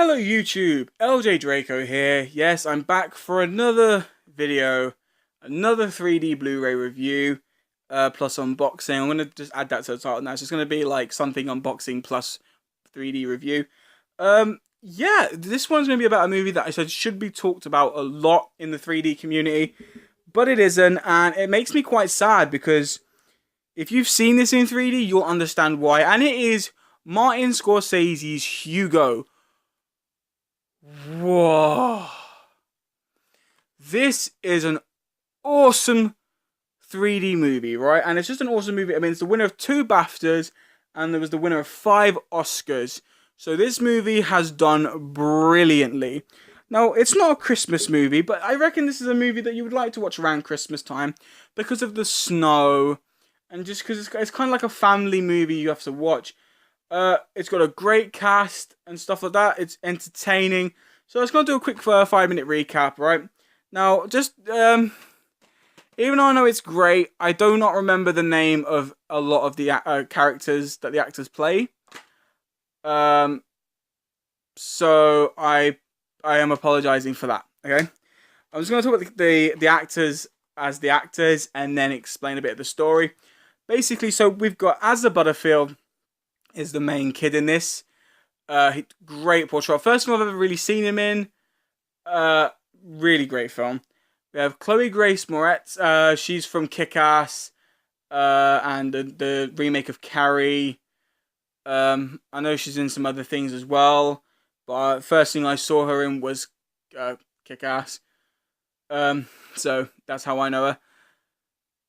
Hello YouTube, LJ Draco here. Yes, I'm back for another video, another 3D Blu-ray review, plus unboxing. I'm going to just add that to the title now. It's just going to be like something unboxing plus 3D review. Yeah, this one's going to be about a movie that I said should be talked about a lot in the 3D community, but it isn't, and it makes me quite sad because if you've seen this in 3D, you'll understand why, and it is Martin Scorsese's Hugo. Whoa. This is an awesome 3D movie, right? And it's just an awesome movie. I mean, it's the winner of 2 BAFTAs, and there was the winner of 5 Oscars. So this movie has done brilliantly. Now, it's not a Christmas movie, but I reckon this is a movie that you would like to watch around Christmas time because of the snow, and just because it's kind of like a family movie you have to watch. It's got a great cast and stuff like that. It's entertaining. So I was going to do a quick 5-minute recap, right? Now, just, even though I know it's great, I do not remember the name of a lot of the characters that the actors play. So I am apologizing for that, okay? I'm just going to talk about the actors as the actors and then explain a bit of the story. Basically, so we've got Asa Butterfield is the main kid in this. Great portrayal. First film I've ever really seen him in. Really great film. We have Chloe Grace Moretz. She's from Kick-Ass and the remake of Carrie. I know she's in some other things as well, but first thing I saw her in was Kick-Ass. So that's how I know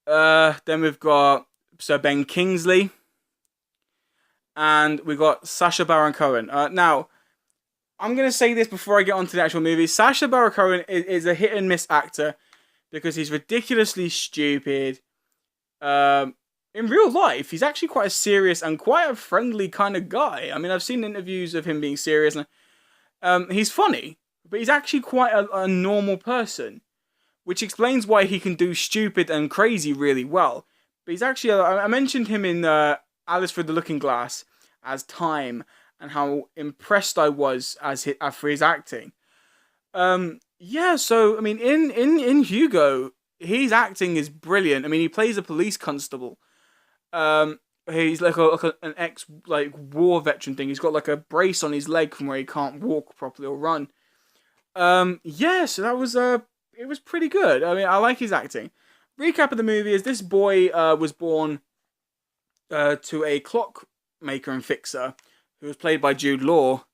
her. Then we've got Sir Ben Kingsley. And we got Sacha Baron Cohen. Now, I'm going to say this before I get on to the actual movie. Sacha Baron Cohen is a hit and miss actor because he's ridiculously stupid. In real life, he's actually quite a serious and quite a friendly kind of guy. I mean, I've seen interviews of him being serious. And, he's funny, but he's actually quite a normal person, which explains why he can do stupid and crazy really well. But he's actually, I mentioned him in Alice Through the Looking Glass as Time, and how impressed I was for his acting. Yeah, so I mean, in Hugo, his acting is brilliant. I mean, he plays a police constable. He's like an ex war veteran thing. He's got like a brace on his leg from where he can't walk properly or run. Yeah, so that was it was pretty good. I mean, I like his acting. Recap of the movie is this boy was born to a clockmaker and fixer who was played by Jude Law,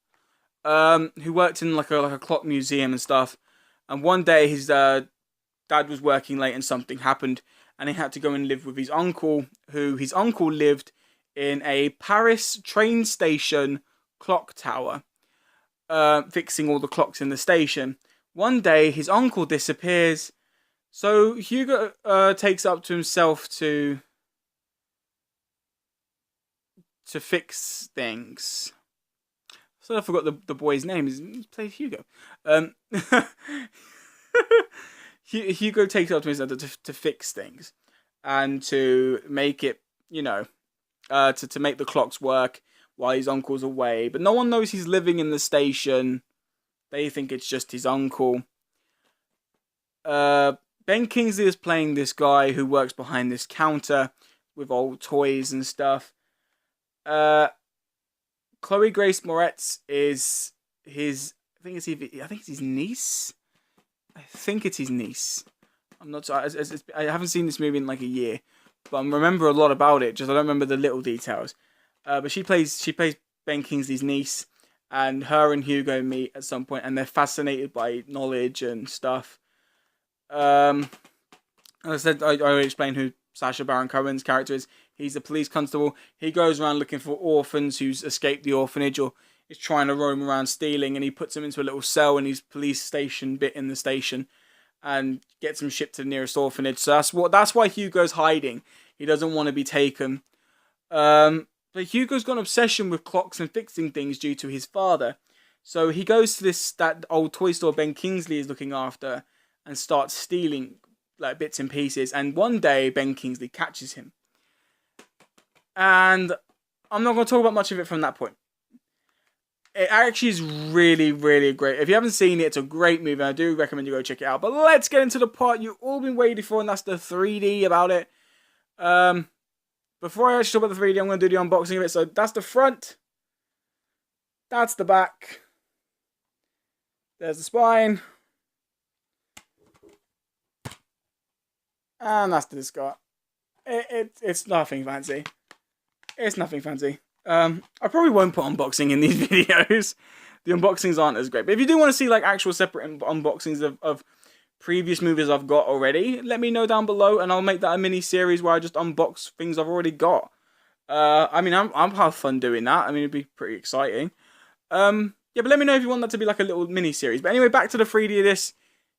who worked in like a clock museum and stuff. And one day his dad was working late and something happened, and he had to go and live with his uncle, his uncle lived in a Paris train station clock tower, fixing all the clocks in the station. One day his uncle disappears, so Hugo takes up to himself to fix things. So I forgot the boy's name. He plays Hugo. Hugo takes up to himself to fix things and to make it, to make the clocks work while his uncle's away. But no one knows he's living in the station. They think it's just his uncle. Ben Kingsley is playing this guy who works behind this counter with old toys and stuff. Chloe Grace Moretz is his. I think it's his niece. I think it's his niece. I'm not sure. I haven't seen this movie in like a year, but I remember a lot about it. Just I don't remember the little details. But she plays Ben Kingsley's niece, and her and Hugo meet at some point, and they're fascinated by knowledge and stuff. As I said, I already explained who Sacha Baron Cohen's character is. He's a police constable. He goes around looking for orphans who's escaped the orphanage or is trying to roam around stealing, and he puts them into a little cell in his police station bit in the station and gets them shipped to the nearest orphanage. So that's why Hugo's hiding. He doesn't want to be taken. But Hugo's got an obsession with clocks and fixing things due to his father. So he goes to that old toy store Ben Kingsley is looking after and starts stealing like bits and pieces. And one day Ben Kingsley catches him. And I'm not going to talk about much of it from that point. It actually is really, really great. If you haven't seen it, it's a great movie. I do recommend you go check it out. But let's get into the part you've all been waiting for, and that's the 3D about it. Before I actually talk about the 3D, I'm going to do the unboxing of it. So that's the front. That's the back. There's the spine. And that's the disc art. It's nothing fancy. It's nothing fancy. I probably won't put unboxing in these videos. The unboxings aren't as great. But if you do want to see like actual separate unboxings of previous movies I've got already, let me know down below, and I'll make that a mini series where I just unbox things I've already got. I mean, I'm have fun doing that. I mean, it'd be pretty exciting. Yeah, but let me know if you want that to be like a little mini series. But anyway, back to the 3D of this.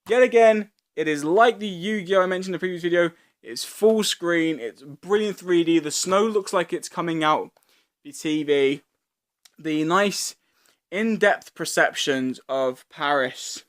Yet again, it is like the Yu-Gi-Oh! I mentioned in the previous video. It's full screen. It's brilliant 3D. The snow looks like it's coming out the TV. The nice in-depth perceptions of Paris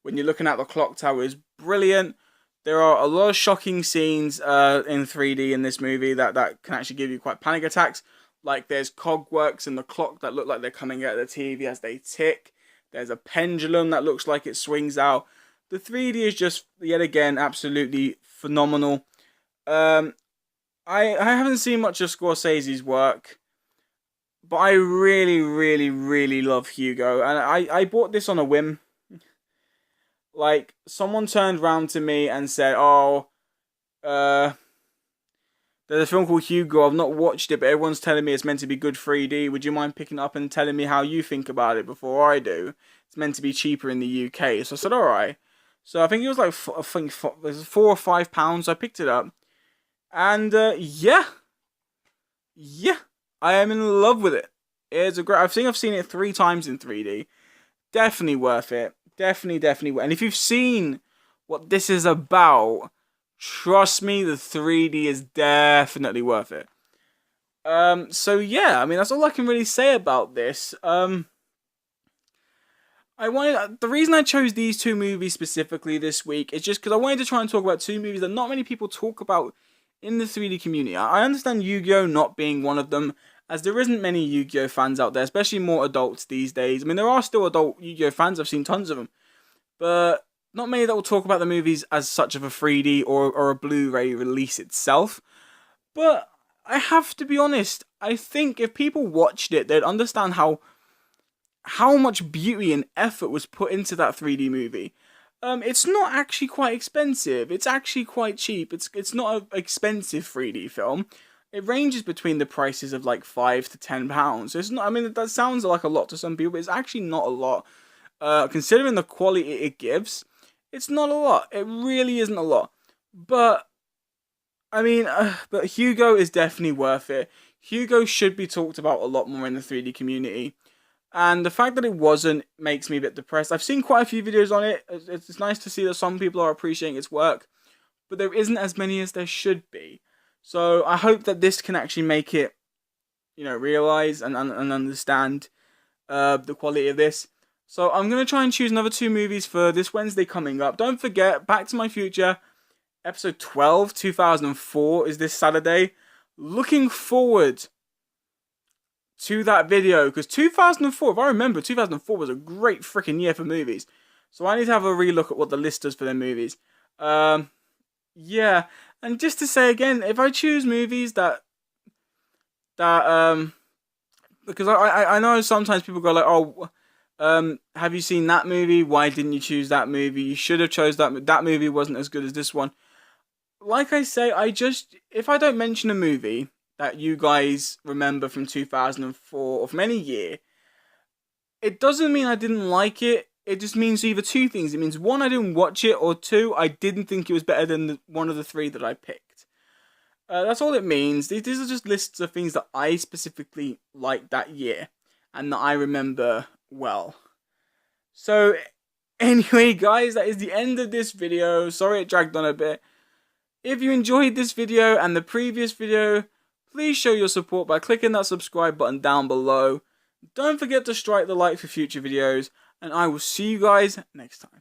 when you're looking at the clock tower is brilliant. There are a lot of shocking scenes in 3D in this movie that can actually give you quite panic attacks. Like there's cogworks in the clock that look like they're coming out of the TV as they tick. There's a pendulum that looks like it swings out. The 3D is just, yet again, absolutely phenomenal. I haven't seen much of Scorsese's work, but I really, really, really love Hugo. And I bought this on a whim. Like, someone turned around to me and said, oh, there's a film called Hugo. I've not watched it, but everyone's telling me it's meant to be good 3D. Would you mind picking up and telling me how you think about it before I do? It's meant to be cheaper in the UK. So I said, alright. So I think it was like, it was £4 or £5. I picked it up. And, yeah. Yeah. I am in love with it. It's a great... I've seen it 3 times in 3D. Definitely worth it. Definitely. And if you've seen what this is about, trust me, the 3D is definitely worth it. So yeah, I mean, that's all I can really say about this. The reason I chose these 2 movies specifically this week is just because I wanted to try and talk about 2 movies that not many people talk about in the 3D community. I understand Yu-Gi-Oh! Not being one of them, as there isn't many Yu-Gi-Oh! Fans out there, especially more adults these days. I mean, there are still adult Yu-Gi-Oh! Fans, I've seen tons of them, but not many that will talk about the movies as such of a 3D or a Blu-ray release itself. But I have to be honest, I think if people watched it, they'd understand how much beauty and effort was put into that 3D movie. It's not actually quite expensive. It's actually quite cheap. It's not an expensive 3D film. It ranges between the prices of like £5 to £10. So it's not. I mean, that sounds like a lot to some people, but it's actually not a lot. Considering the quality it gives, it's not a lot. It really isn't a lot. But I mean, but Hugo is definitely worth it. Hugo should be talked about a lot more in the 3D community. And the fact that it wasn't makes me a bit depressed. I've seen quite a few videos on it. It's nice to see that some people are appreciating its work, but there isn't as many as there should be. So I hope that this can actually make it, realize and understand the quality of this. So I'm going to try and choose another 2 movies for this Wednesday coming up. Don't forget, Back to My Future, episode 12, 2004 is this Saturday. Looking forward to that video, because 2004, if I remember, 2004 was a great freaking year for movies. So I need to have a relook at what the list does for their movies. Yeah, and just to say again, if I choose movies that because I know sometimes people go like, oh, have you seen that movie? Why didn't you choose that movie? You should have chose that movie wasn't as good as this one. Like I say, if I don't mention a movie that you guys remember from 2004 or from any year, it doesn't mean I didn't like it. It just means either 2 things. It means 1, I didn't watch it, or 2, I didn't think it was better than one of the 3 that I picked. That's all it means. These are just lists of things that I specifically liked that year and that I remember well. So anyway, guys, that is the end of this video. Sorry it dragged on a bit. If you enjoyed this video and the previous video, please show your support by clicking that subscribe button down below. Don't forget to strike the like for future videos, and I will see you guys next time.